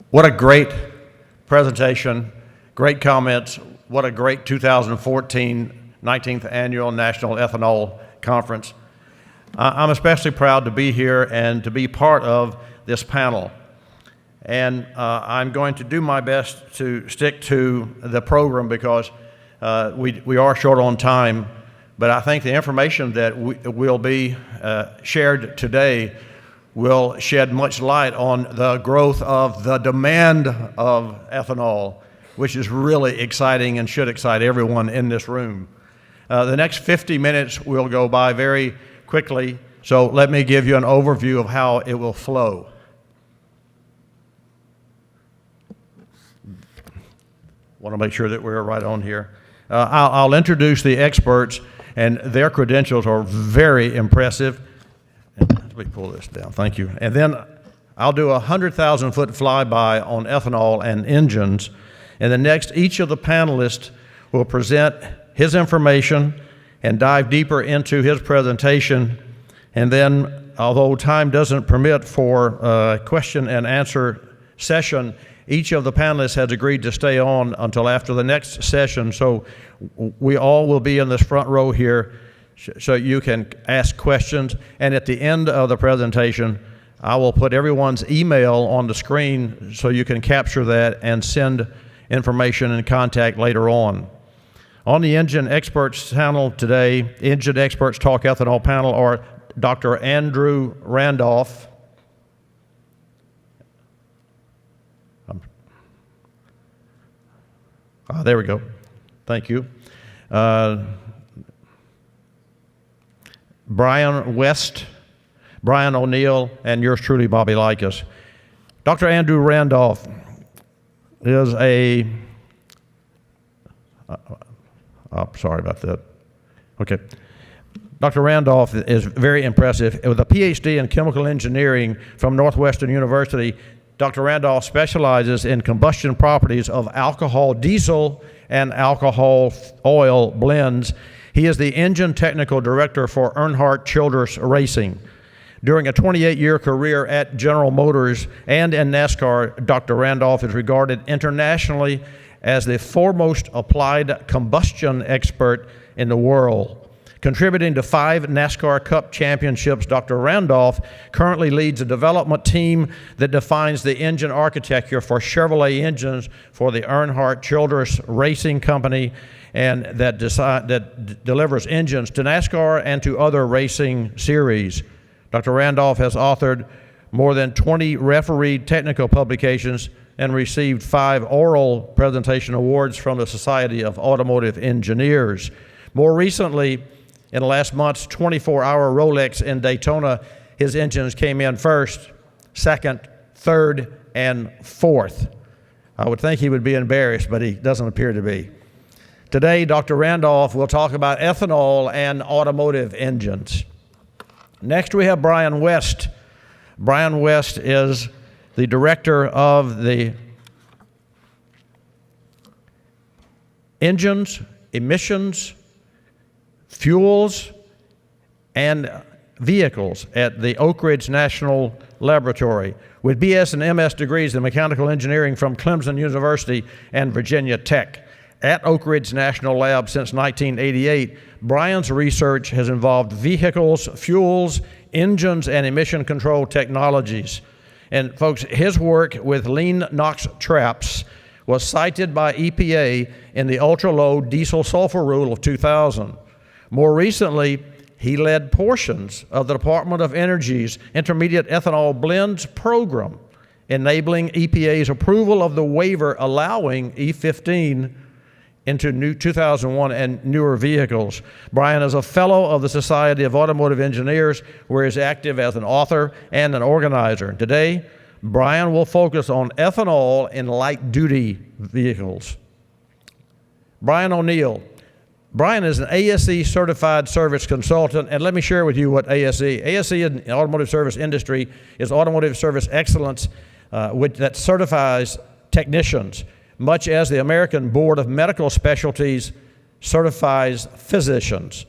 What a great presentation, great comments. What a great 2014 19th Annual National Ethanol Conference. I'm especially proud to be here and to be part of this panel. And I'm going to do my best to stick to the program because we are short on time. But I think the information that will be shared today will shed much light on the growth of the demand of ethanol, which is really exciting and should excite everyone in this room. The next 50 minutes will go by very quickly, so let me give you an overview of how it will flow. Want to make sure that we're right on here. I'll introduce the experts, and their credentials are very impressive. Let me pull this down, thank you. And then I'll do a 100,000-foot flyby on ethanol and engines. And then next, each of the panelists will present his information and dive deeper into his presentation. And then, although time doesn't permit for a question and answer session, each of the panelists has agreed to stay on until after the next session. So we all will be in this front row here so you can ask questions. And at the end of the presentation, I will put everyone's email on the screen so you can capture that and send information and contact later on. On the Engine Experts panel today, Engine Experts Talk Ethanol panel are Dr. Andrew Randolph, there we go. Thank you. Bryan West, Brian O'Neill, and yours truly, Bobby Likis. Dr. Andrew Randolph is a, sorry about that. Okay. Dr. Randolph is very impressive. With a PhD in chemical engineering from Northwestern University, Dr. Randolph specializes in combustion properties of alcohol diesel and alcohol oil blends. He is the engine technical director for Earnhardt Childress Racing. During a 28-year career at General Motors and in NASCAR, Dr. Randolph is regarded internationally as the foremost applied combustion expert in the world. Contributing to 5 NASCAR Cup championships, Dr. Randolph currently leads a development team that defines the engine architecture for Chevrolet engines for the Earnhardt Childress Racing Company, and that delivers engines to NASCAR and to other racing series. Dr. Randolph has authored more than 20 refereed technical publications and received 5 oral presentation awards from the Society of Automotive Engineers. More recently, in last month's 24-hour Rolex in Daytona, his engines came in first, second, third, and fourth. I would think he would be embarrassed, but he doesn't appear to be. Today, Dr. Randolph will talk about ethanol and automotive engines. Next, we have Bryan West. Bryan West is the director of the engines, emissions, fuels, and vehicles at the Oak Ridge National Laboratory, with BS and MS degrees in mechanical engineering from Clemson University and Virginia Tech. At Oak Ridge National Lab since 1988, Bryan's research has involved vehicles, fuels, engines, and emission control technologies. And folks, his work with lean NOx traps was cited by EPA in the ultra-low diesel sulfur rule of 2000. More recently, he led portions of the Department of Energy's Intermediate Ethanol Blends program, enabling EPA's approval of the waiver allowing E15 into new 2001 and newer vehicles. Bryan is a fellow of the Society of Automotive Engineers, where he's active as an author and an organizer. Today, Bryan will focus on ethanol in light-duty vehicles. Brian O'Neill. Bryan is an ASE certified service consultant, and let me share with you what ASE in the automotive service industry is automotive service excellence, that certifies technicians, much as the American Board of Medical Specialties certifies physicians.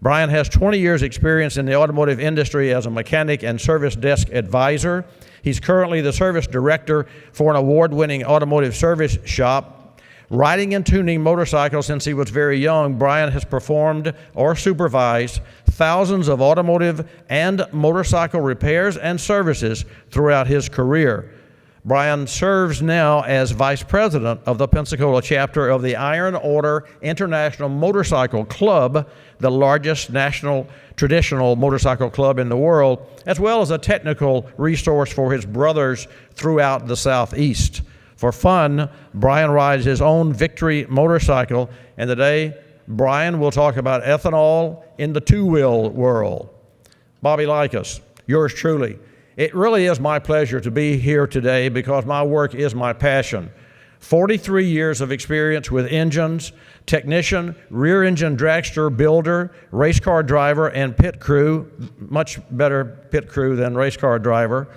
Bryan has 20 years experience in the automotive industry as a mechanic and service desk advisor. He's currently the service director for an award-winning automotive service shop. Riding and tuning motorcycles since he was very young, Bryan has performed or supervised thousands of automotive and motorcycle repairs and services throughout his career. Bryan serves now as vice president of the Pensacola chapter of the Iron Order International Motorcycle Club, the largest national traditional motorcycle club in the world, as well as a technical resource for his brothers throughout the Southeast. For fun, Bryan rides his own Victory motorcycle, and today Bryan will talk about ethanol in the two-wheel world. Bobby Likis, yours truly. It really is my pleasure to be here today because my work is my passion. 43 years of experience with engines, technician, rear engine dragster builder, race car driver, and pit crew, much better pit crew than race car driver,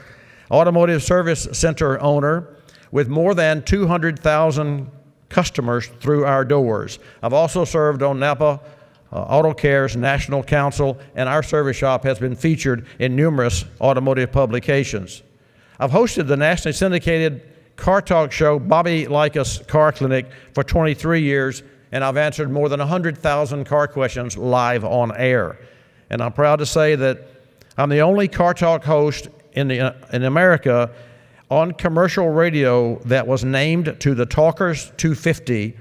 automotive service center owner with more than 200,000 customers through our doors. I've also served on Napa Auto Care's National Council, and our service shop has been featured in numerous automotive publications. I've hosted the nationally syndicated car talk show Bobby Likis Car Clinic for 23 years, and I've answered more than 100,000 car questions live on air. And I'm proud to say that I'm the only car talk host in America on commercial radio that was named to the Talkers 250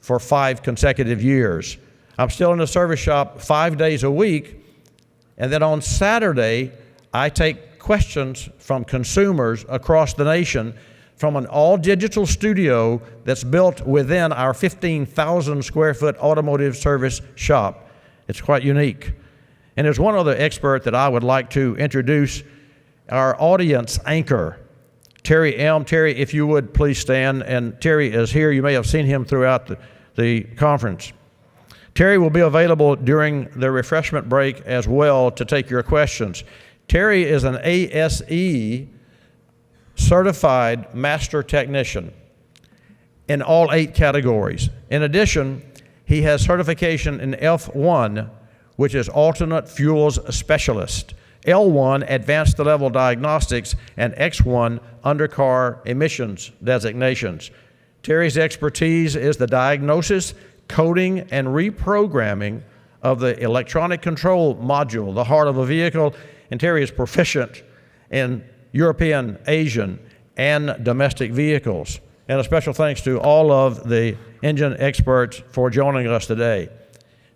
for 5 consecutive years. I'm still in the service shop 5 days a week, and then on Saturday, I take questions from consumers across the nation from an all-digital studio that's built within our 15,000 square foot automotive service shop. It's quite unique. And there's one other expert that I would like to introduce, our audience anchor, Terry Elm. Terry, if you would please stand, and Terry is here. You may have seen him throughout the conference. Terry will be available during the refreshment break as well to take your questions. Terry is an ASE certified master technician in all 8 categories. In addition, he has certification in F1, which is alternate fuels specialist, L1 advanced level diagnostics, and X1 undercar emissions designations. Terry's expertise is the diagnosis, coding, and reprogramming of the electronic control module, the heart of a vehicle, and Terry is proficient in European, Asian, and domestic vehicles. And a special thanks to all of the engine experts for joining us today.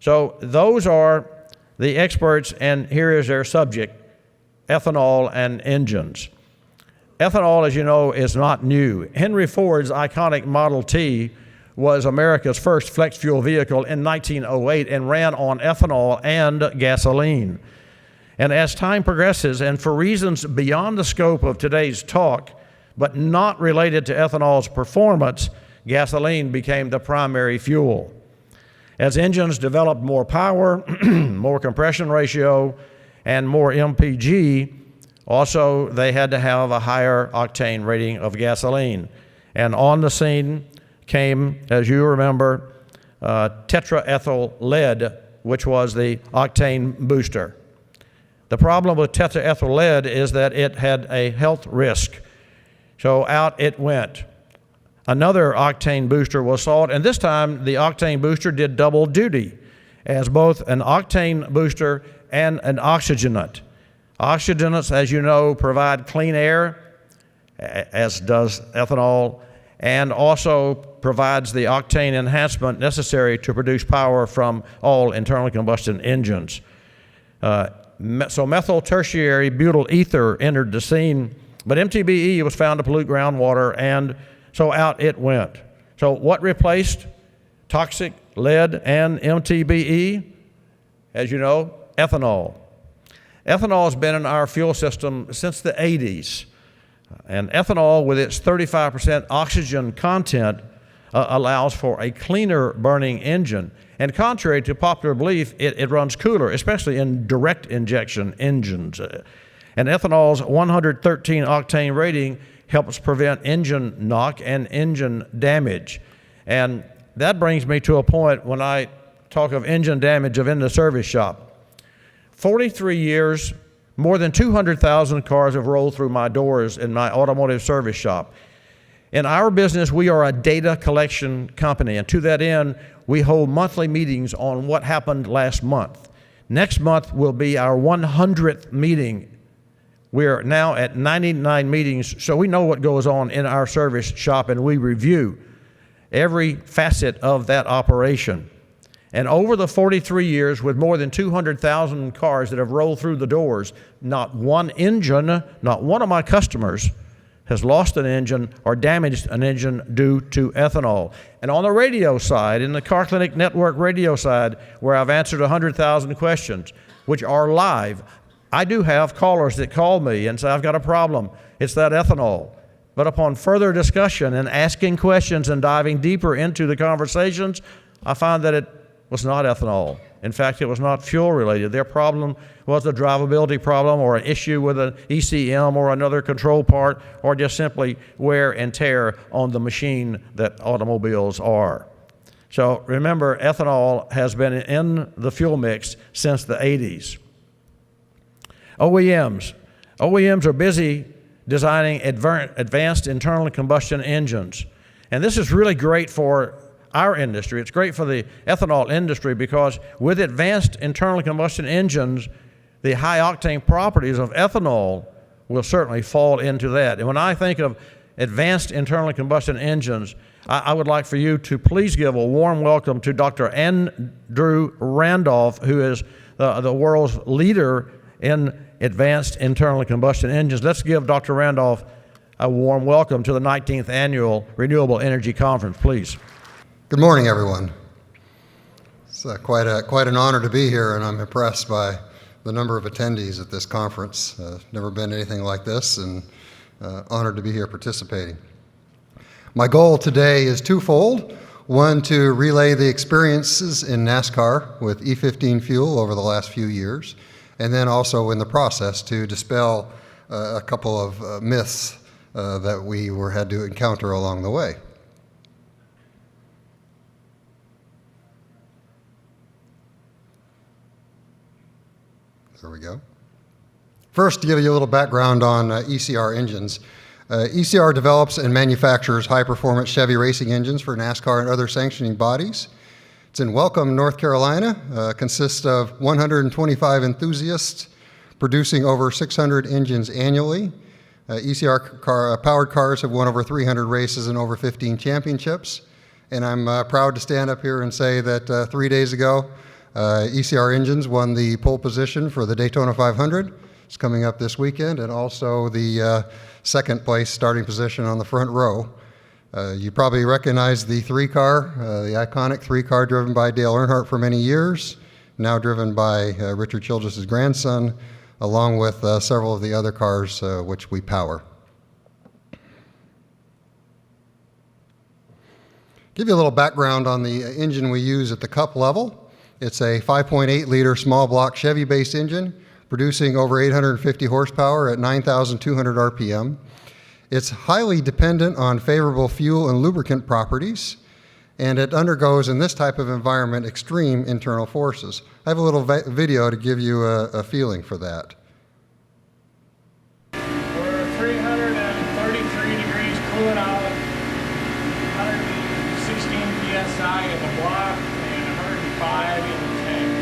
So those are the experts, and here is their subject, ethanol and engines. Ethanol, as you know, is not new. Henry Ford's iconic Model T was America's first flex fuel vehicle in 1908 and ran on ethanol and gasoline. And as time progresses, and for reasons beyond the scope of today's talk, but not related to ethanol's performance, gasoline became the primary fuel. As engines developed more power, more compression ratio, and more MPG, also they had to have a higher octane rating of gasoline. And on the scene came, as you remember, tetraethyl lead, which was the octane booster. The problem with tetraethyl lead is that it had a health risk. So out it went. Another octane booster was sought, and this time the octane booster did double duty as both an octane booster and an oxygenant. Oxygenants, as you know, provide clean air, as does ethanol, and also provides the octane enhancement necessary to produce power from all internal combustion engines. So methyl tertiary butyl ether entered the scene, but MTBE was found to pollute groundwater, and so out it went. So what replaced toxic lead and MTBE? As you know, ethanol. Ethanol has been in our fuel system since the 80s. And ethanol, with its 35% oxygen content, allows for a cleaner burning engine. And contrary to popular belief, it runs cooler, especially in direct injection engines. And ethanol's 113 octane rating helps prevent engine knock and engine damage. And that brings me to a point when I talk of engine damage in the service shop. 43 years More than 200,000 cars have rolled through my doors in my automotive service shop. In our business, we are a data collection company, and to that end, we hold monthly meetings on what happened last month. Next month will be our 100th meeting. We're now at 99 meetings, so we know what goes on in our service shop, and we review every facet of that operation. And over the 43 years, with more than 200,000 cars that have rolled through the doors, not one engine, not one of my customers has lost an engine or damaged an engine due to ethanol. And on the radio side, in the Car Clinic Network radio side, where I've answered 100,000 questions, which are live, I do have callers that call me and say, I've got a problem. It's that ethanol. But upon further discussion and asking questions and diving deeper into the conversations, I found that it was not ethanol. In fact, it was not fuel related. Their problem was a drivability problem or an issue with an ECM or another control part, or just simply wear and tear on the machine that automobiles are. So remember, ethanol has been in the fuel mix since the 80s. OEMs are busy designing advanced internal combustion engines. And this is really great for our industry. It's great for the ethanol industry because with advanced internal combustion engines, the high octane properties of ethanol will certainly fall into that. And when I think of advanced internal combustion engines, I would like for you to please give a warm welcome to Dr. Andrew Randolph, who is the world's leader in advanced internal combustion engines. Let's give Dr. Randolph a warm welcome to the 19th Annual Renewable Energy Conference, please. Good morning, everyone. It's quite an honor to be here, and I'm impressed by the number of attendees at this conference. Never been anything like this, and honored to be here participating. My goal today is twofold. One, to relay the experiences in NASCAR with E15 fuel over the last few years, and then also in the process to dispel a couple of myths that we had to encounter along the way. There we go. First, to give you a little background on ECR engines. ECR develops and manufactures high-performance Chevy racing engines for NASCAR and other sanctioning bodies. It's in Welcome, North Carolina. Consists of 125 enthusiasts producing over 600 engines annually. ECR powered cars have won over 300 races and over 15 championships. And I'm proud to stand up here and say that 3 days ago, ECR engines won the pole position for the Daytona 500. It's coming up this weekend, and also the second place starting position on the front row. You probably recognize the three-car, the iconic three-car driven by Dale Earnhardt for many years, now driven by Richard Childress' grandson, along with several of the other cars which we power. Give you a little background on the engine we use at the cup level. It's a 5.8 liter small block Chevy-based engine, producing over 850 horsepower at 9,200 RPM. It's highly dependent on favorable fuel and lubricant properties, and it undergoes, in this type of environment, extreme internal forces. I have a little video to give you a feeling for that. We're 333 degrees cooling out, 116 PSI in the block, and 105 in the tank.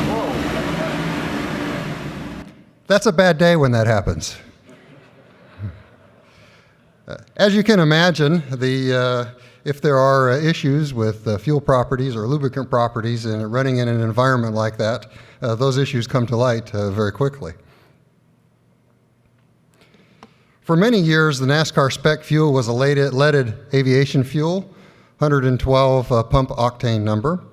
Whoa. That's a bad day when that happens. As you can imagine, if there are issues with fuel properties or lubricant properties and running in an environment like that, those issues come to light very quickly. For many years, the NASCAR spec fuel was a leaded aviation fuel, 112 pump octane number.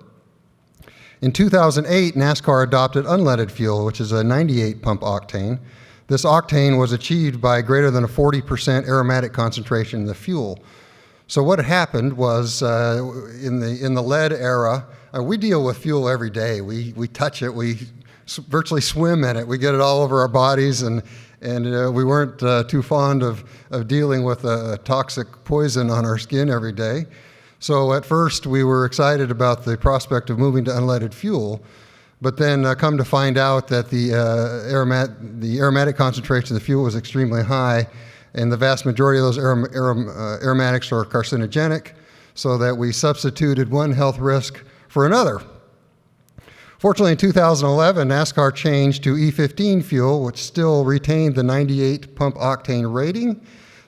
In 2008, NASCAR adopted unleaded fuel, which is a 98 pump octane. This octane was achieved by greater than a 40% aromatic concentration in the fuel. So what happened was in the lead era, we deal with fuel every day. We touch it, we virtually swim in it, we get it all over our bodies, and we weren't too fond of dealing with a toxic poison on our skin every day. So at first we were excited about the prospect of moving to unleaded fuel, but then come to find out that the aromatic concentration of the fuel was extremely high, and the vast majority of those aromatics are carcinogenic, so that we substituted one health risk for another. Fortunately, in 2011, NASCAR changed to E15 fuel, which still retained the 98 pump octane rating.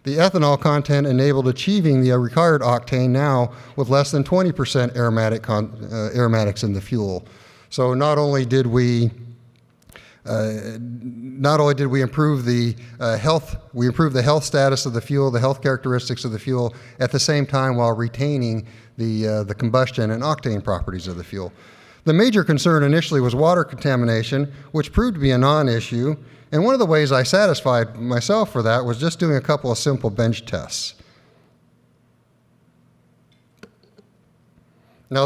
The ethanol content enabled achieving the required octane now with less than 20% aromatics in the fuel. So not only did we improve the health status of the fuel, the health characteristics of the fuel, at the same time while retaining the combustion and octane properties of the fuel. The major concern initially was water contamination, which proved to be a non-issue. And one of the ways I satisfied myself for that was just doing a couple of simple bench tests. Now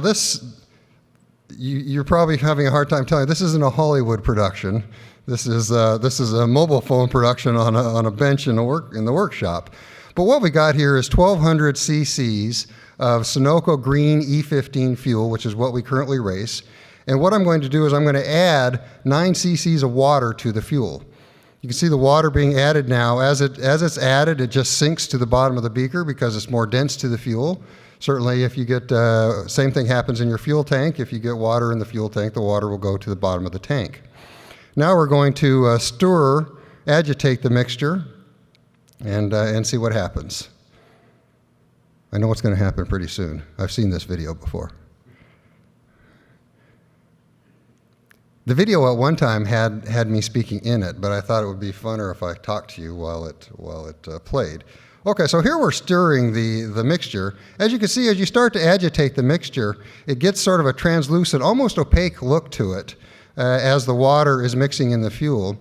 you're probably having a hard time telling, this isn't a Hollywood production. This is a mobile phone production on a bench in the workshop. But what we got here is 1,200 cc's of Sunoco green E15 fuel, which is what we currently race. And what I'm going to do is I'm going to add 9 cc's of water to the fuel. You can see the water being added now. As it's added, it just sinks to the bottom of the beaker because it's more dense to the fuel. Certainly, if you get, same thing happens in your fuel tank. If you get water in the fuel tank, the water will go to the bottom of the tank. Now we're going to agitate the mixture, and see what happens. I know what's going to happen pretty soon. I've seen this video before. The video at one time had me speaking in it, but I thought it would be funner if I talked to you while it played. Okay, so here we're stirring the mixture. As you can see, as you start to agitate the mixture, it gets sort of a translucent, almost opaque look to it as the water is mixing in the fuel.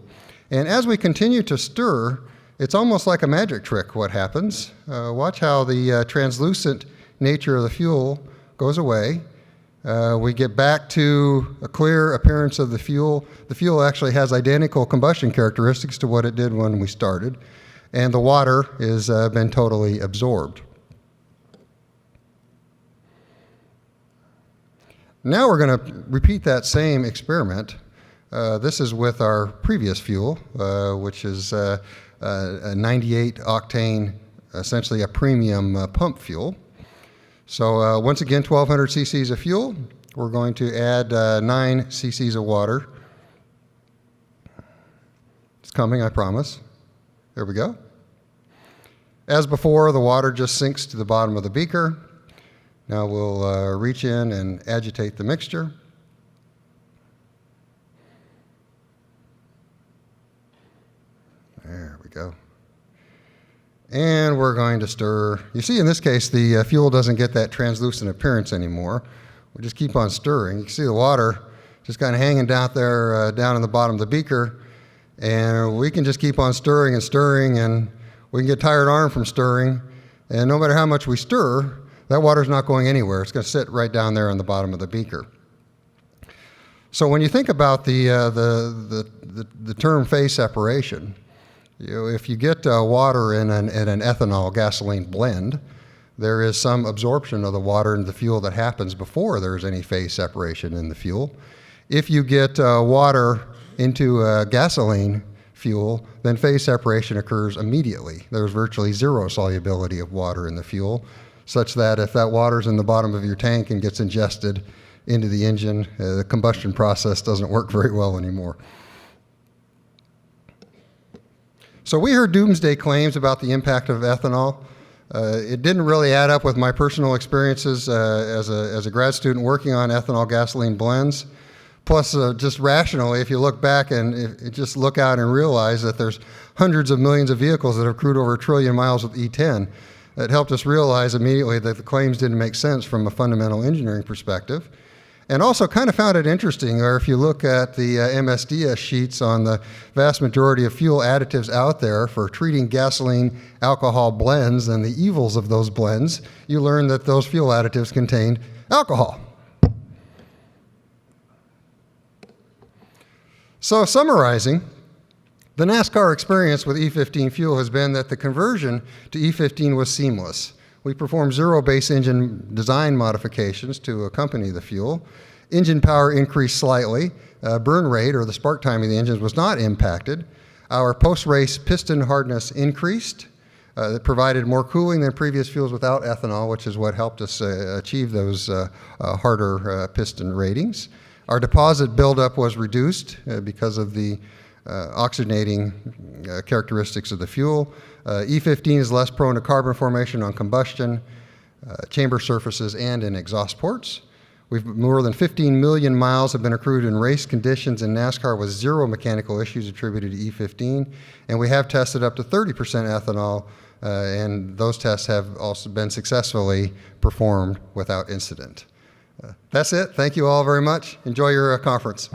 And as we continue to stir, it's almost like a magic trick what happens. Watch how the translucent nature of the fuel goes away. We get back to a clear appearance of the fuel. The fuel actually has identical combustion characteristics to what it did when we started, and the water has been totally absorbed. Now we're going to repeat that same experiment. This is with our previous fuel, which is a 98 octane, essentially a premium pump fuel. So once again, 1,200 cc's of fuel. We're going to add 9 cc's of water. It's coming, I promise. There we go. As before, the water just sinks to the bottom of the beaker. Now we'll reach in and agitate the mixture. There we go. And we're going to stir. You see, in this case, the fuel doesn't get that translucent appearance anymore. We just keep on stirring. You can see the water just kind of hanging down there, down in the bottom of the beaker. And we can just keep on stirring and stirring, and we can get tired arm from stirring. And no matter how much we stir, that water's not going anywhere. It's going to sit right down there on the bottom of the beaker. So when you think about the term phase separation, if you get water in an ethanol gasoline blend, there is some absorption of the water into the fuel that happens before there's any phase separation in the fuel. If you get water into gasoline fuel, then phase separation occurs immediately. There's virtually zero solubility of water in the fuel, such that if that water's in the bottom of your tank and gets ingested into the engine, the combustion process doesn't work very well anymore. So we heard doomsday claims about the impact of ethanol. It didn't really add up with my personal experiences as a grad student working on ethanol gasoline blends. Plus, just rationally, if you look back and just look out and realize that there's hundreds of millions of vehicles that have crewed over 1 trillion miles with E10, it helped us realize immediately that the claims didn't make sense from a fundamental engineering perspective. And also kind of found it interesting, or if you look at the MSDS sheets on the vast majority of fuel additives out there for treating gasoline alcohol blends and the evils of those blends, you learn that those fuel additives contained alcohol. So summarizing, the NASCAR experience with E15 fuel has been that the conversion to E15 was seamless. We performed 0 base engine design modifications to accompany the fuel. Engine power increased slightly. Burn rate, or the spark time of the engines, was not impacted. Our post-race piston hardness increased. It provided more cooling than previous fuels without ethanol, which is what helped us achieve those harder piston ratings. Our deposit buildup was reduced because of the oxygenating characteristics of the fuel. E15 is less prone to carbon formation on combustion, chamber surfaces, and in exhaust ports. More than 15 million miles have been accrued in race conditions in NASCAR with 0 mechanical issues attributed to E15, and we have tested up to 30% ethanol, and those tests have also been successfully performed without incident. That's it. Thank you all very much. Enjoy your conference.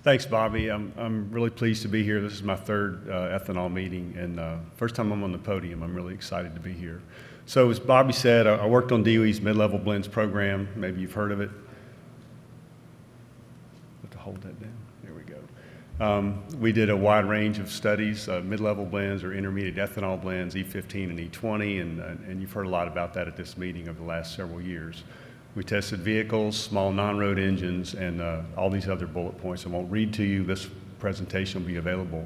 Thanks, Bobby. I'm really pleased to be here. This is my third ethanol meeting, and first time I'm on the podium. I'm really excited to be here. So as Bobby said, I worked on DOE's mid-level blends program. Maybe you've heard of it. Have to hold that down. There we go. We did a wide range of studies, mid-level blends or intermediate ethanol blends, E15 and E20, and you've heard a lot about that at this meeting over the last several years. We tested vehicles, small non-road engines, and all these other bullet points. I won't read to you. This presentation will be available.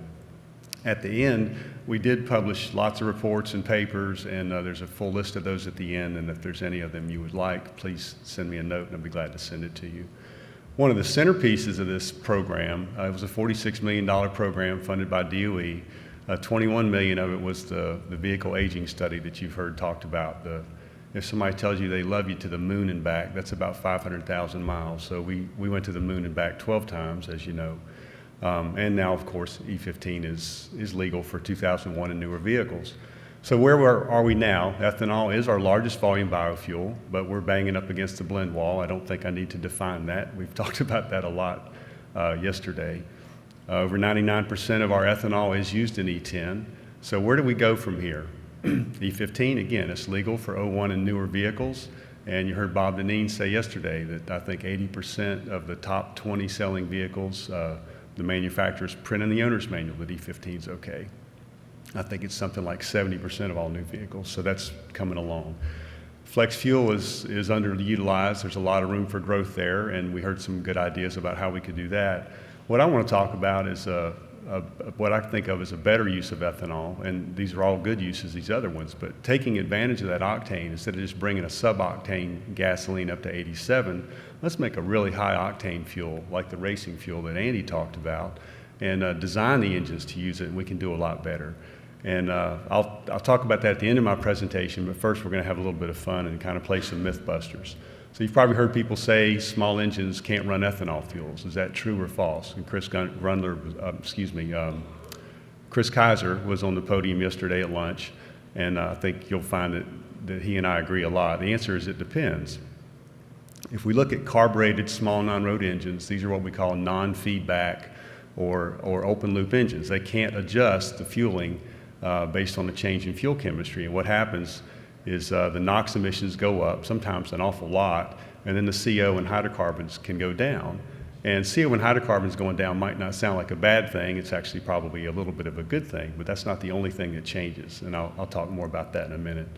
At the end, we did publish lots of reports and papers, and there's a full list of those at the end, and if there's any of them you would like, please send me a note, and I'll be glad to send it to you. One of the centerpieces of this program, it was a $46 million program funded by DOE. $21 million of it was the vehicle aging study that you've heard talked about. If somebody tells you they love you to the moon and back, that's about 500,000 miles. So we went to the moon and back 12 times, as you know. And now, of course, E15 is legal for 2001 and newer vehicles. So where are we now? Ethanol is our largest volume biofuel, but we're banging up against the blend wall. I don't think I need to define that. We've talked about that a lot yesterday. Over 99% of our ethanol is used in E10. So where do we go from here? E15, again, it's legal for 01 and newer vehicles. And you heard Bob Deneen say yesterday that I think 80% of the top 20 selling vehicles, the manufacturers print in the owner's manual that E15 is okay. I think it's something like 70% of all new vehicles, so that's coming along. Flex fuel is underutilized. There's a lot of room for growth there, and we heard some good ideas about how we could do that. What I want to talk about is what I think of as a better use of ethanol, and these are all good uses, these other ones, but taking advantage of that octane instead of just bringing a sub-octane gasoline up to 87, let's make a really high-octane fuel like the racing fuel that Andy talked about and design the engines to use it, and we can do a lot better. And I'll talk about that at the end of my presentation, but first we're going to have a little bit of fun and kind of play some Mythbusters. So you've probably heard people say small engines can't run ethanol fuels. Is that true or false? And Chris Kaiser was on the podium yesterday at lunch, and I think you'll find that he and I agree a lot. The answer is it depends. If we look at carbureted small non-road engines, these are what we call non-feedback or open loop engines. They can't adjust the fueling based on the change in fuel chemistry. And what happens is the NOx emissions go up, sometimes an awful lot, and then the CO and hydrocarbons can go down. And CO and hydrocarbons going down might not sound like a bad thing. It's actually probably a little bit of a good thing, but that's not the only thing that changes. And I'll talk more about that in a minute.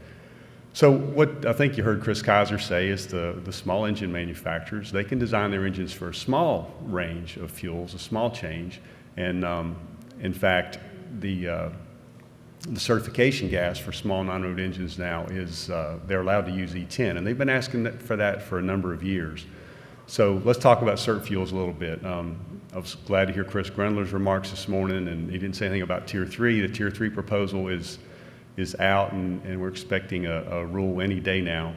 So what I think you heard Chris Kaiser say is the small engine manufacturers, they can design their engines for a small range of fuels, a small change. And in fact, the certification gas for small non-road engines now is they're allowed to use E10, and they've been asking for that for a number of years. So let's talk about cert fuels a little bit. I was glad to hear Chris Grundler's remarks this morning, and he didn't say anything about Tier 3. The Tier 3 proposal is out, and we're expecting a rule any day now.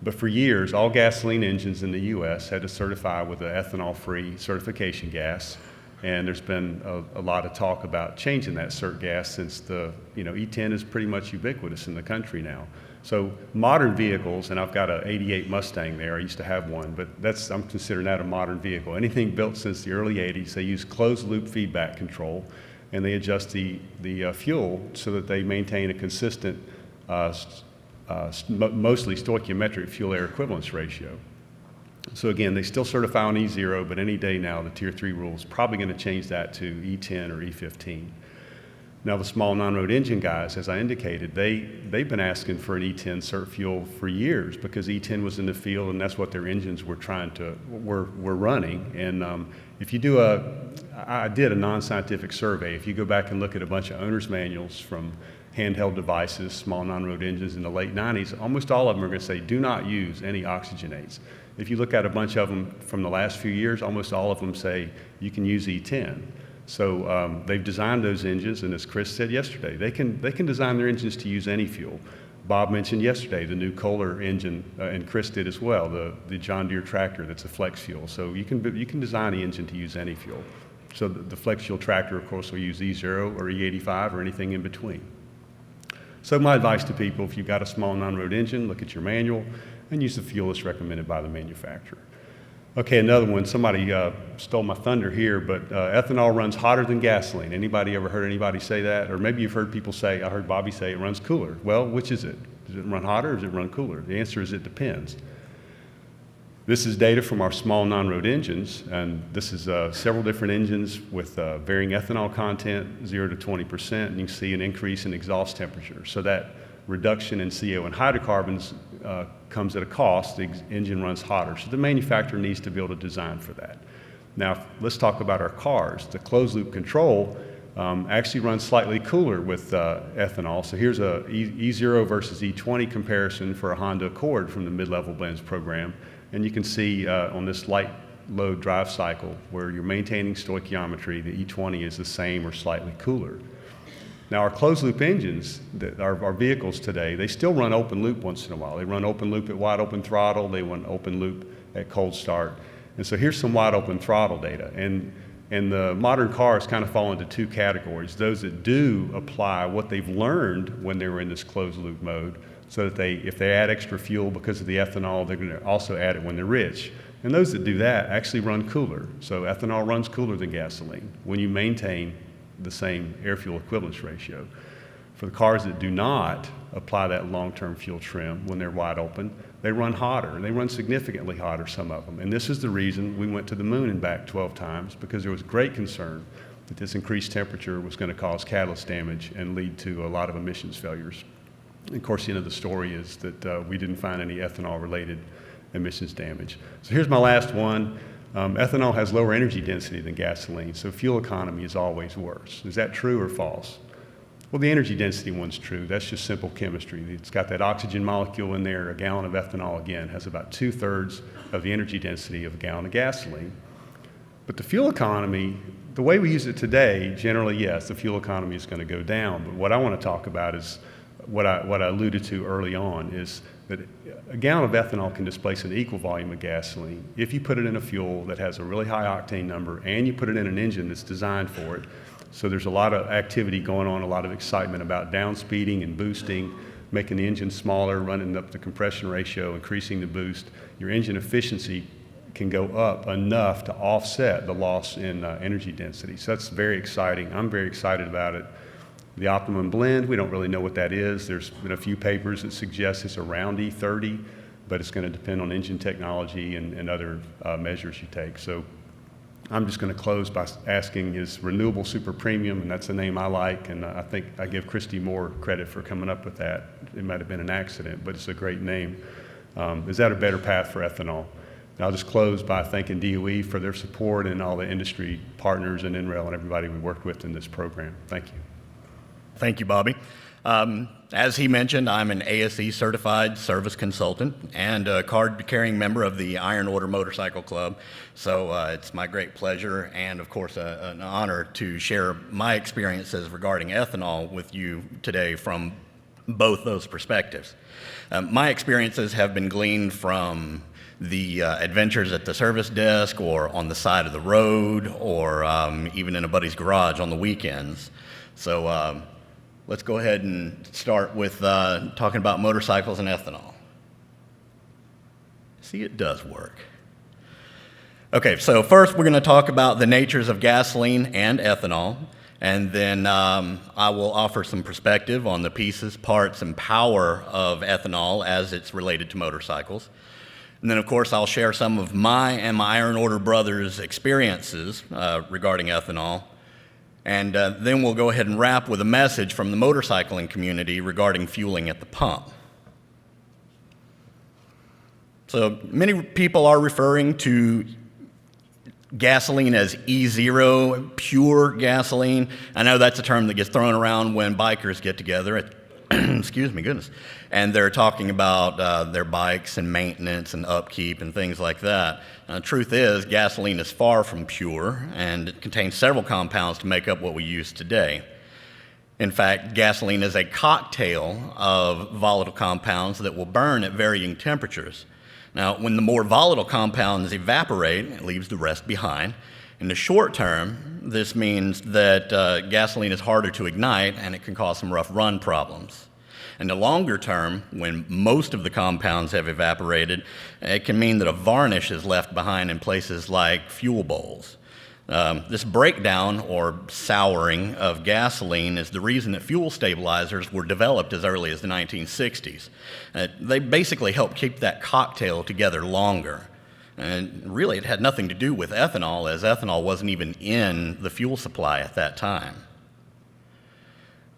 But for years, all gasoline engines in the U.S. had to certify with an ethanol-free certification gas. And there's been a lot of talk about changing that cert gas since E10 is pretty much ubiquitous in the country now. So modern vehicles, and I've got an 88 Mustang there, I used to have one, but I'm considering that a modern vehicle. Anything built since the early 80s, they use closed loop feedback control, and they adjust the fuel so that they maintain a consistent, mostly stoichiometric fuel air equivalence ratio. So again, they still certify on E0, but any day now the Tier 3 rule is probably going to change that to E10 or E15. Now, the small non-road engine guys, as I indicated, they've been asking for an E10 cert fuel for years because E10 was in the field and that's what their engines were were running. And if you do I did a non-scientific survey. If you go back and look at a bunch of owner's manuals from handheld devices, small non-road engines in the late 90s, almost all of them are going to say, do not use any oxygenates. If you look at a bunch of them from the last few years, almost all of them say you can use E10. So they've designed those engines, and as Chris said yesterday, they can design their engines to use any fuel. Bob mentioned yesterday the new Kohler engine, and Chris did as well, the John Deere tractor that's a flex fuel. So you can design the engine to use any fuel. So the flex fuel tractor, of course, will use E0 or E85 or anything in between. So my advice to people, if you've got a small non-road engine, look at your manual and use the fuel that's recommended by the manufacturer. Okay, another one. Somebody stole my thunder here, but ethanol runs hotter than gasoline. Anybody ever heard anybody say that? Or maybe you've heard people say, I heard Bobby say it runs cooler. Well, which is it? Does it run hotter or does it run cooler? The answer is it depends. This is data from our small non-road engines, and this is several different engines with varying ethanol content, 0 to 20%, and you can see an increase in exhaust temperature. So that reduction in CO and hydrocarbons comes at a cost. The engine runs hotter. So the manufacturer needs to be able to design for that. Now, let's talk about our cars. The closed-loop control actually runs slightly cooler with ethanol. So here's a E0 versus E20 comparison for a Honda Accord from the mid-level blends program. And you can see on this light load drive cycle where you're maintaining stoichiometry, the E20 is the same or slightly cooler. Now, our closed-loop engines, our vehicles today, they still run open loop once in a while. They run open loop at wide open throttle. They run open loop at cold start. And so here's some wide open throttle data. And the modern cars kind of fall into two categories. Those that do apply what they've learned when they were in this closed-loop mode, so that if they add extra fuel because of the ethanol, they're going to also add it when they're rich. And those that do that actually run cooler. So ethanol runs cooler than gasoline when you maintain the same air-fuel equivalence ratio. For the cars that do not apply that long-term fuel trim when they're wide open, they run hotter, and they run significantly hotter, some of them. And this is the reason we went to the moon and back 12 times, because there was great concern that this increased temperature was going to cause catalyst damage and lead to a lot of emissions failures. And of course, the end of the story is that we didn't find any ethanol-related emissions damage. So here's my last one. Ethanol has lower energy density than gasoline, so fuel economy is always worse. Is that true or false? Well, the energy density one's true. That's just simple chemistry. It's got that oxygen molecule in there. A gallon of ethanol, again, has about 2/3 of the energy density of a gallon of gasoline. But the fuel economy, the way we use it today, generally, yes, the fuel economy is going to go down. But what I want to talk about is what I alluded to early on, is that a gallon of ethanol can displace an equal volume of gasoline if you put it in a fuel that has a really high octane number and you put it in an engine that's designed for it. So there's a lot of activity going on, a lot of excitement about downspeeding and boosting, making the engine smaller, running up the compression ratio, increasing the boost. Your engine efficiency can go up enough to offset the loss in energy density. So that's very exciting. I'm very excited about it. The optimum blend, we don't really know what that is. There's been a few papers that suggest it's around E30, but it's going to depend on engine technology and other measures you take. So I'm just going to close by asking, is Renewable super premium? And that's a name I like, and I think I give Christy more credit for coming up with that. It might have been an accident, but it's a great name. Is that a better path for ethanol? And I'll just close by thanking DOE for their support and all the industry partners and NREL and everybody we worked with in this program. Thank you. Thank you, Bobby. As he mentioned, I'm an ASE certified service consultant and a card-carrying member of the Iron Order Motorcycle Club. So it's my great pleasure and, of course, an honor to share my experiences regarding ethanol with you today from both those perspectives. My experiences have been gleaned from the adventures at the service desk or on the side of the road or even in a buddy's garage on the weekends. So let's go ahead and start with talking about motorcycles and ethanol. See, it does work. Okay, so first we're going to talk about the natures of gasoline and ethanol, and then I will offer some perspective on the pieces, parts, and power of ethanol as it's related to motorcycles. And then, of course, I'll share some of my and my Iron Order brothers' experiences regarding ethanol. And then we'll go ahead and wrap with a message from the motorcycling community regarding fueling at the pump. So many people are referring to gasoline as E0, pure gasoline. I know that's a term that gets thrown around when bikers get together, excuse me, goodness, and they're talking about their bikes and maintenance and upkeep and things like that. The truth is, gasoline is far from pure, and it contains several compounds to make up what we use today. In fact, gasoline is a cocktail of volatile compounds that will burn at varying temperatures. Now, when the more volatile compounds evaporate, it leaves the rest behind. In the short term, this means that gasoline is harder to ignite and it can cause some rough run problems. In the longer term, when most of the compounds have evaporated, it can mean that a varnish is left behind in places like fuel bowls. This breakdown or souring of gasoline is the reason that fuel stabilizers were developed as early as the 1960s. They basically help keep that cocktail together longer. And really, it had nothing to do with ethanol, as ethanol wasn't even in the fuel supply at that time.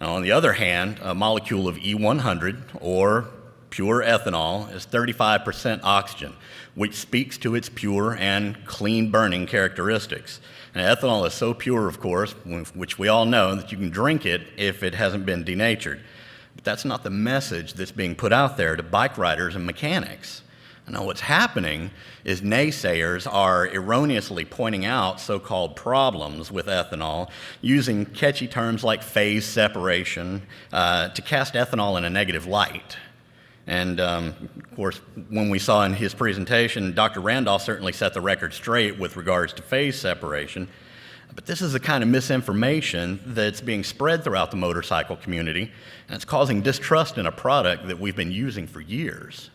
Now, on the other hand, a molecule of E100, or pure ethanol, is 35% oxygen, which speaks to its pure and clean burning characteristics. And ethanol is so pure, of course, which we all know, that you can drink it if it hasn't been denatured. But that's not the message that's being put out there to bike riders and mechanics. Now, what's happening is naysayers are erroneously pointing out so-called problems with ethanol using catchy terms like phase separation to cast ethanol in a negative light. And, of course, when we saw in his presentation, Dr. Randolph certainly set the record straight with regards to phase separation. But this is the kind of misinformation that's being spread throughout the motorcycle community, and it's causing distrust in a product that we've been using for years.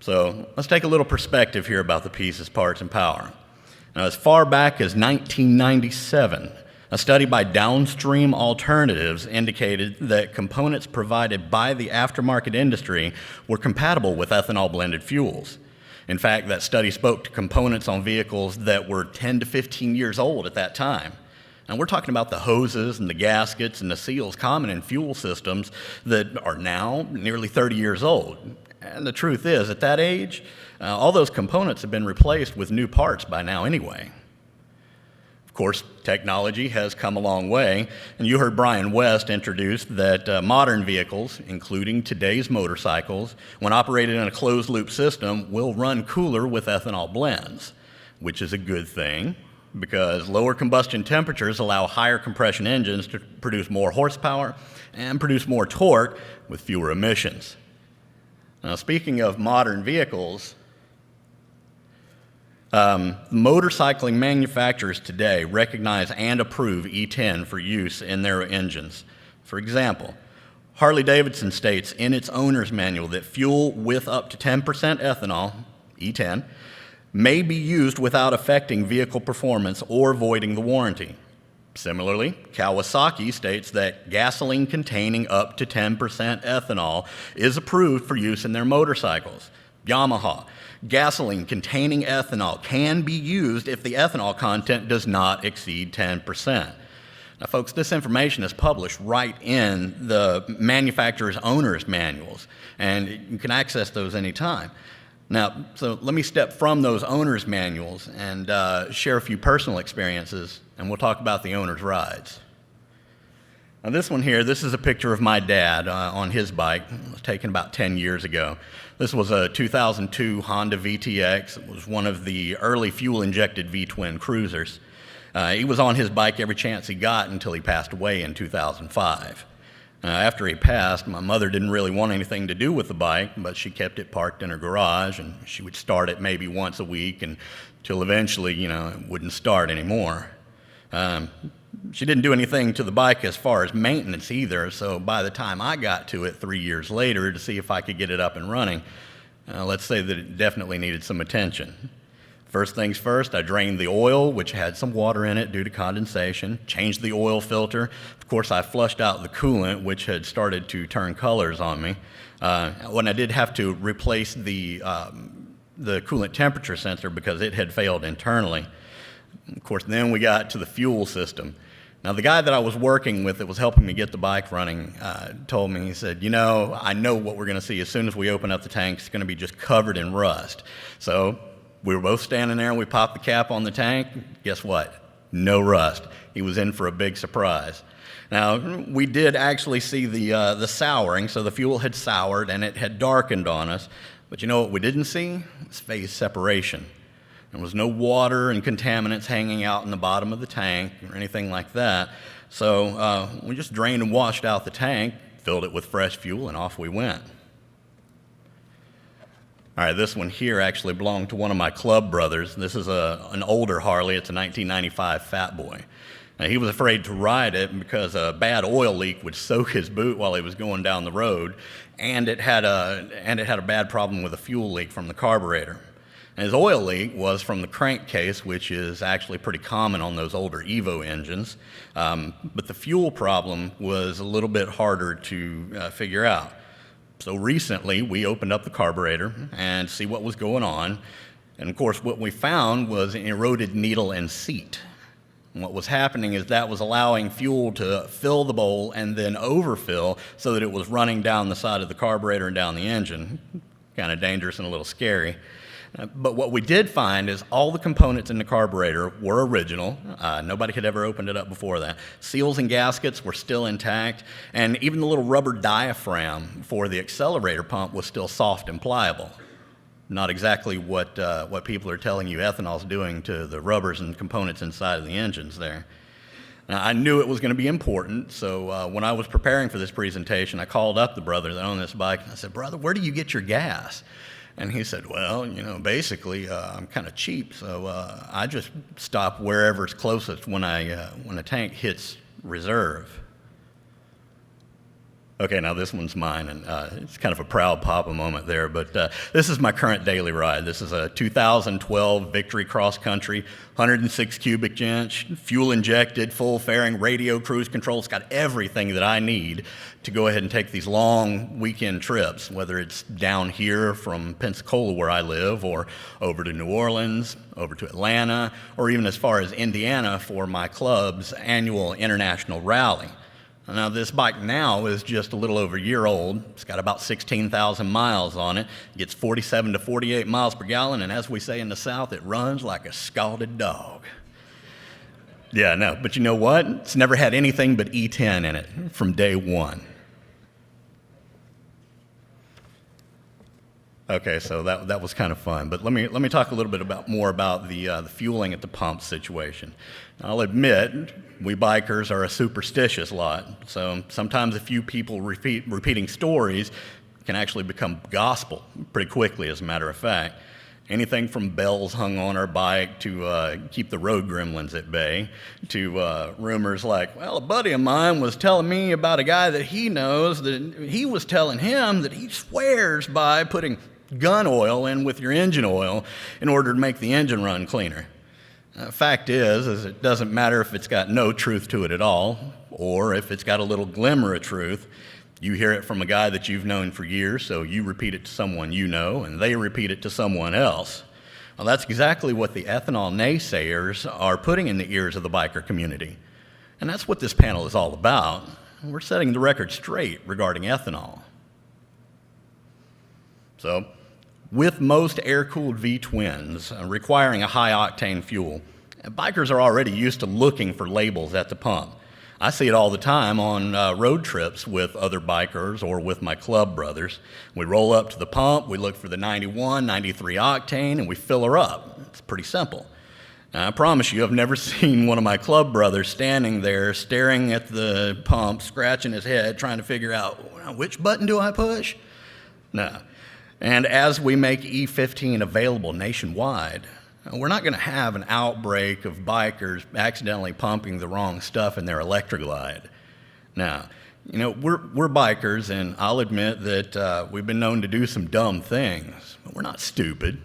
So let's take a little perspective here about the pieces, parts, and power. Now, as far back as 1997, a study by Downstream Alternatives indicated that components provided by the aftermarket industry were compatible with ethanol-blended fuels. In fact, that study spoke to components on vehicles that were 10 to 15 years old at that time. And we're talking about the hoses and the gaskets and the seals common in fuel systems that are now nearly 30 years old. And the truth is, at that age, all those components have been replaced with new parts by now anyway. Of course, technology has come a long way, and you heard Bryan West introduce that modern vehicles, including today's motorcycles, when operated in a closed-loop system, will run cooler with ethanol blends, which is a good thing because lower combustion temperatures allow higher compression engines to produce more horsepower and produce more torque with fewer emissions. Now, speaking of modern vehicles, motorcycling manufacturers today recognize and approve E10 for use in their engines. For example, Harley-Davidson states in its owner's manual that fuel with up to 10% ethanol, E10, may be used without affecting vehicle performance or voiding the warranty. Similarly, Kawasaki states that gasoline containing up to 10% ethanol is approved for use in their motorcycles. Yamaha, gasoline containing ethanol can be used if the ethanol content does not exceed 10%. Now, folks, this information is published right in the manufacturer's owner's manuals, and you can access those anytime. Now, so let me step from those owner's manuals and share a few personal experiences, and we'll talk about the owner's rides. Now, this one here, this is a picture of my dad on his bike. It was taken about 10 years ago. This was a 2002 Honda VTX. It was one of the early fuel-injected V-twin cruisers. He was on his bike every chance he got until he passed away in 2005. After he passed, my mother didn't really want anything to do with the bike, but she kept it parked in her garage, and she would start it maybe once a week until eventually, it wouldn't start anymore. She didn't do anything to the bike as far as maintenance either, so by the time I got to it 3 years later to see if I could get it up and running, let's say that it definitely needed some attention. First things first, I drained the oil, which had some water in it due to condensation, changed the oil filter. Of course, I flushed out the coolant, which had started to turn colors on me. When I did have to replace the coolant temperature sensor because it had failed internally. Of course, then we got to the fuel system. Now, the guy that I was working with that was helping me get the bike running told me, he said, you know, I know what we're going to see. As soon as we open up the tank, it's going to be just covered in rust. So we were both standing there and we popped the cap on the tank. Guess what? No rust. He was in for a big surprise. Now, we did actually see the souring, so the fuel had soured and it had darkened on us. But you know what we didn't see? It's phase separation. There was no water and contaminants hanging out in the bottom of the tank or anything like that. So we just drained and washed out the tank, filled it with fresh fuel, and off we went. All right, this one here actually belonged to one of my club brothers. This is an older Harley. It's a 1995 Fat Boy. Now, he was afraid to ride it because a bad oil leak would soak his boot while he was going down the road, and it had a bad problem with a fuel leak from the carburetor. And his oil leak was from the crankcase, which is actually pretty common on those older Evo engines. But the fuel problem was a little bit harder to figure out. So recently, we opened up the carburetor and see what was going on. And of course, what we found was an eroded needle and seat. And what was happening is that was allowing fuel to fill the bowl and then overfill so that it was running down the side of the carburetor and down the engine. Kind of dangerous and a little scary. But what we did find is all the components in the carburetor were original. Nobody had ever opened it up before that. Seals and gaskets were still intact, and even the little rubber diaphragm for the accelerator pump was still soft and pliable. Not exactly what people are telling you ethanol's doing to the rubbers and components inside of the engines there. Now, I knew it was going to be important, so when I was preparing for this presentation, I called up the brother that owned this bike, and I said, "Brother, where do you get your gas?" And he said, "Well, you know, basically, I'm kind of cheap, so I just stop wherever's closest when a tank hits reserve." Okay, now this one's mine, and it's kind of a proud papa moment there, but this is my current daily ride. This is a 2012 Victory Cross Country, 106 cubic inch, fuel injected, full fairing, radio, cruise control. It's got everything that I need to go ahead and take these long weekend trips, whether it's down here from Pensacola where I live, or over to New Orleans, over to Atlanta, or even as far as Indiana for my club's annual international rally. Now, this bike now is just a little over a year old. It's got about 16,000 miles on it. It gets 47 to 48 miles per gallon, and as we say in the South, it runs like a scalded dog. Yeah, no, but you know what? It's never had anything but E10 in it from day one. Okay, so that was kind of fun, but let me talk a little bit more about the fueling at the pump situation. I'll admit, we bikers are a superstitious lot, so sometimes a few people repeating stories can actually become gospel pretty quickly, as a matter of fact. Anything from bells hung on our bike to keep the road gremlins at bay, to rumors like, well, a buddy of mine was telling me about a guy that he knows that he was telling him that he swears by putting gun oil in with your engine oil in order to make the engine run cleaner. Fact is it doesn't matter if it's got no truth to it at all, or if it's got a little glimmer of truth. You hear it from a guy that you've known for years, so you repeat it to someone you know, and they repeat it to someone else. Well, that's exactly what the ethanol naysayers are putting in the ears of the biker community. And that's what this panel is all about. We're setting the record straight regarding ethanol. So, with most air-cooled V-twins requiring a high-octane fuel, bikers are already used to looking for labels at the pump. I see it all the time on road trips with other bikers or with my club brothers. We roll up to the pump, we look for the 91, 93 octane, and we fill her up. It's pretty simple. Now, I promise you, I've never seen one of my club brothers standing there staring at the pump, scratching his head, trying to figure out, which button do I push? No. And as we make E15 available nationwide, we're not going to have an outbreak of bikers accidentally pumping the wrong stuff in their Electroglide. Now, you know, we're bikers, and I'll admit that we've been known to do some dumb things, but we're not stupid.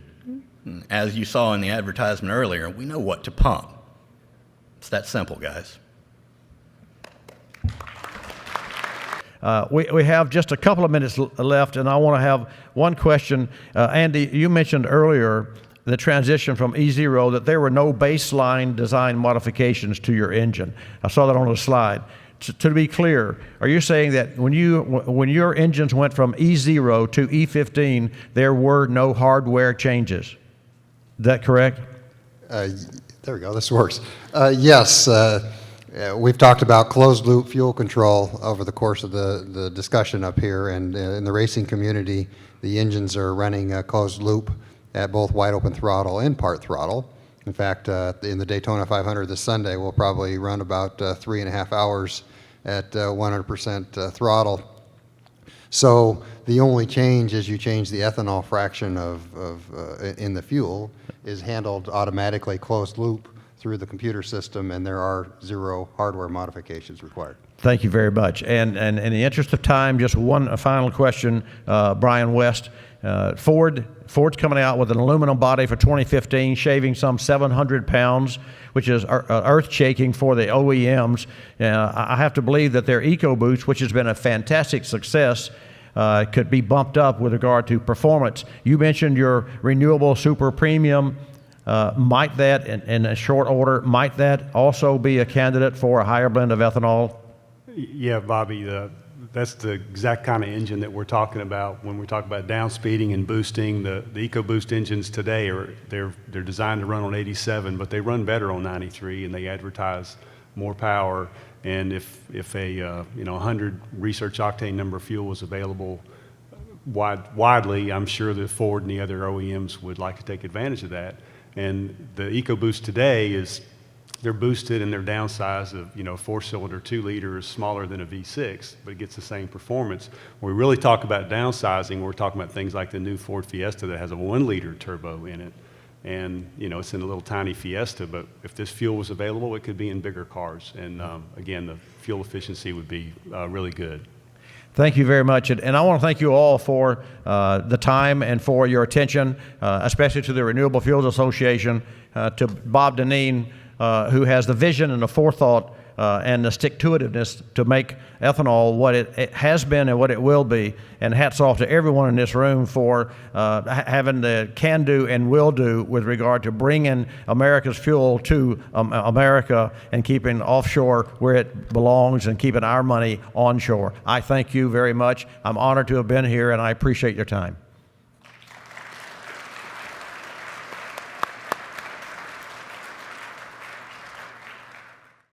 As you saw in the advertisement earlier, we know what to pump. It's that simple, guys. We have just a couple of minutes left, and I want to have one question. Andy, you mentioned earlier the transition from E0 that there were no baseline design modifications to your engine. I saw that on the slide. To be clear, are you saying that when your engines went from E0 to E15, there were no hardware changes? Is that correct? There we go, this works. Yes, we've talked about closed loop fuel control over the course of the discussion up here, and in the racing community, the engines are running closed loop at both wide open throttle and part throttle. In fact, in the Daytona 500 this Sunday, we'll probably run about 3.5 hours at 100% throttle. So the only change is you change the ethanol fraction in the fuel is handled automatically closed loop through the computer system, and there are 0 hardware modifications required. Thank you very much. And in the interest of time, just one final question, Bryan West. Ford's coming out with an aluminum body for 2015, shaving some 700 pounds, which is earth-shaking for the OEMs. I have to believe that their EcoBoost, which has been a fantastic success, could be bumped up with regard to performance. You mentioned your Renewable Super Premium. Might that, in a short order, might that also be a candidate for a higher blend of ethanol? Yeah, Bobby, that's the exact kind of engine that we're talking about when we talk about down speeding and boosting. The EcoBoost engines today they're designed to run on 87, but they run better on 93, and they advertise more power. And if a 100 research octane number fuel was available widely, I'm sure that Ford and the other OEMs would like to take advantage of that. And the EcoBoost today they're boosted and they're downsized of, 4-cylinder 2-liter is smaller than a V6, but it gets the same performance. When we really talk about downsizing, we're talking about things like the new Ford Fiesta that has a 1-liter turbo in it. And, it's in a little tiny Fiesta, but if this fuel was available, it could be in bigger cars. And again, the fuel efficiency would be really good. Thank you very much. And I want to thank you all for the time and for your attention, especially to the Renewable Fuels Association, to Bob Deneen, who has the vision and the forethought and the stick-to-itiveness to make ethanol what it has been and what it will be. And hats off to everyone in this room for having the can-do and will-do with regard to bringing America's fuel to America and keeping offshore where it belongs and keeping our money onshore. I thank you very much. I'm honored to have been here, and I appreciate your time.